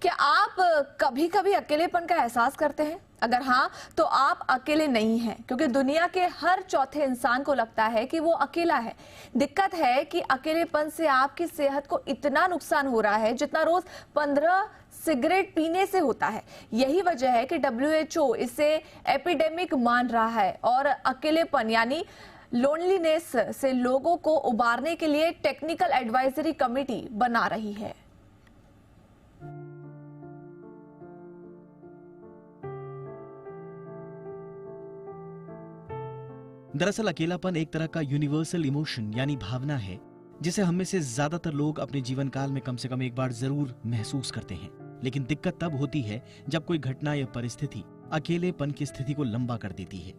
क्या आप कभी कभी अकेलेपन का एहसास करते हैं? अगर हाँ, तो आप अकेले नहीं हैं, क्योंकि दुनिया के हर चौथे इंसान को लगता है कि वो अकेला है। दिक्कत है कि अकेलेपन से आपकी सेहत को इतना नुकसान हो रहा है जितना रोज 15 सिगरेट पीने से होता है। यही वजह है कि WHO इसे एपिडेमिक मान रहा है और अकेलेपन यानी लोनलीनेस से लोगों को उबारने के लिए टेक्निकल एडवाइजरी कमेटी बना रही है। दरअसल अकेलापन एक तरह का यूनिवर्सल इमोशन यानी भावना है जिसे हम में से ज्यादातर लोग अपने जीवन काल में कम से कम एक बार जरूर महसूस करते हैं। लेकिन दिक्कत तब होती है जब कोई घटना या परिस्थिति अकेलेपन की स्थिति को लंबा कर देती है।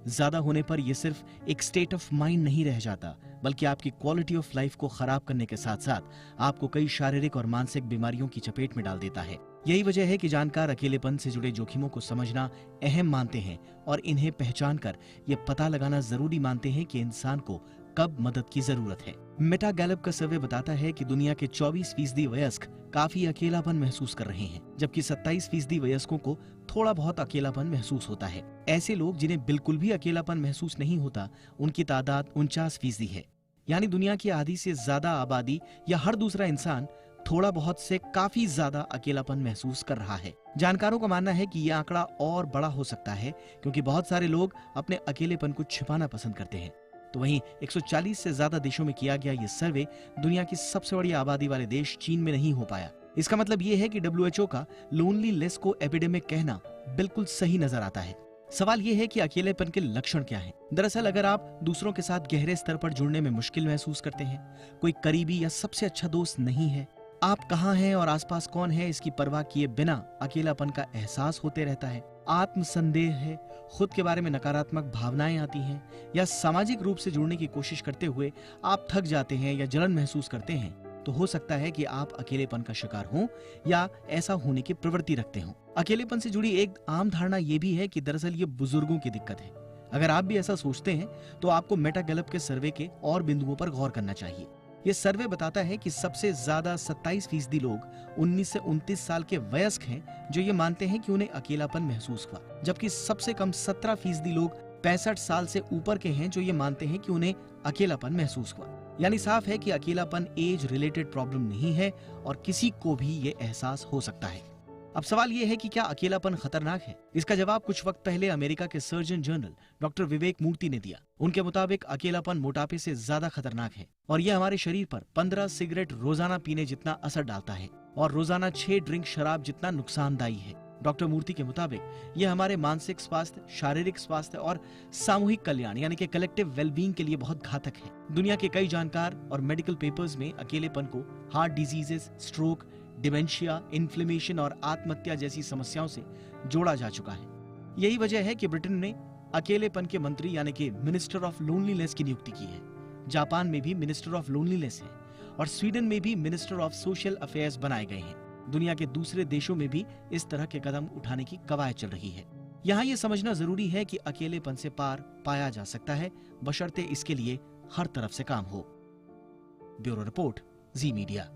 ज्यादा होने पर यह सिर्फ एक स्टेट ऑफ माइंड नहीं रह जाता, बल्कि आपकी क्वालिटी ऑफ लाइफ को खराब करने के साथ साथ आपको कई शारीरिक और मानसिक बीमारियों की चपेट में डाल देता है। यही वजह है कि जानकार अकेलेपन से जुड़े जोखिमों को समझना अहम मानते हैं और इन्हें पहचान कर ये पता लगाना जरूरी मानते हैं कि इंसान को कब मदद की जरूरत है। मेटा गैलप का सर्वे बताता है कि दुनिया के 24% वयस्क काफी अकेलापन महसूस कर रहे हैं, जबकि 27% वयस्कों को थोड़ा बहुत अकेलापन महसूस होता है। ऐसे लोग जिन्हें बिल्कुल भी अकेलापन महसूस नहीं होता, उनकी तादाद 49% है। यानी दुनिया की आधी से ज्यादा आबादी या हर दूसरा इंसान थोड़ा बहुत से काफी ज्यादा अकेलापन महसूस कर रहा है। जानकारोों का मानना है कि यह आंकड़ा और बड़ा हो सकता है, क्योंकि बहुत सारे लोग अपने अकेलेपन को छिपाना पसंद करते हैं। तो वहीं 140 से ज्यादा देशों में किया गया ये सर्वे दुनिया की सबसे बड़ी आबादी वाले देश चीन में नहीं हो पाया। इसका मतलब ये है कि WHO का लोनलीनेस को एपिडेमिक कहना बिल्कुल सही नजर आता है। सवाल ये है कि अकेलेपन के लक्षण क्या हैं? दरअसल अगर आप दूसरों के साथ गहरे स्तर पर जुड़ने में मुश्किल महसूस करते हैं, कोई करीबी या सबसे अच्छा दोस्त नहीं है, आप कहाँ हैं और आसपास कौन है इसकी परवाह किए बिना अकेलापन का एहसास होते रहता है, आत्मसंदेह है, खुद के बारे में नकारात्मक भावनाएं आती हैं, या सामाजिक रूप से जुड़ने की कोशिश करते हुए आप थक जाते हैं या जलन महसूस करते हैं, तो हो सकता है कि आप अकेलेपन का शिकार हों या ऐसा होने की प्रवृत्ति रखते हों। अकेलेपन से जुड़ी एक आम धारणा यह भी है कि दरअसल ये बुजुर्गों की दिक्कत है। अगर आप भी ऐसा सोचते हैं तो आपको मेटा गैलप के सर्वे के और बिंदुओं पर गौर करना चाहिए। यह सर्वे बताता है कि सबसे ज्यादा 27% लोग 19 से 29 साल के वयस्क हैं जो ये मानते हैं कि उन्हें अकेलापन महसूस हुआ, जबकि सबसे कम 17% लोग 65 साल से ऊपर के हैं जो ये मानते हैं कि उन्हें अकेलापन महसूस हुआ। यानी साफ है कि अकेलापन एज रिलेटेड प्रॉब्लम नहीं है और किसी को भी ये एहसास हो सकता है। अब सवाल ये है कि क्या अकेलापन खतरनाक है? इसका जवाब कुछ वक्त पहले अमेरिका के सर्जन जनरल डॉक्टर विवेक मूर्ति ने दिया। उनके मुताबिक अकेलापन मोटापे से ज्यादा खतरनाक है और यह हमारे शरीर पर 15 सिगरेट रोजाना पीने जितना असर डालता है और रोजाना 6 ड्रिंक शराब जितना नुकसानदायी है। डॉक्टर मूर्ति के मुताबिक यह हमारे मानसिक स्वास्थ्य, शारीरिक स्वास्थ्य और सामूहिक कल्याण यानी कि कलेक्टिव वेलबींग के लिए बहुत घातक है। दुनिया के कई जानकार और मेडिकल पेपर्स में अकेलेपन को heart diseases, stroke, dementia, inflammation और आत्महत्या जैसी समस्याओं से जोड़ा जा चुका है। यही वजह है कि ब्रिटेन ने अकेलेपन के मंत्री यानी कि मिनिस्टर ऑफ लोनलीनेस की नियुक्ति की है। जापान में भी मिनिस्टर ऑफ लोनलीनेस है और स्वीडन में भी मिनिस्टर ऑफ सोशल अफेयर्स बनाए गए हैं। दुनिया के दूसरे देशों में भी इस तरह के कदम उठाने की कवायद चल रही है। यहाँ ये समझना जरूरी है कि अकेलेपन से पार पाया जा सकता है, बशर्ते इसके लिए हर तरफ से काम हो। ब्यूरो रिपोर्ट, जी मीडिया।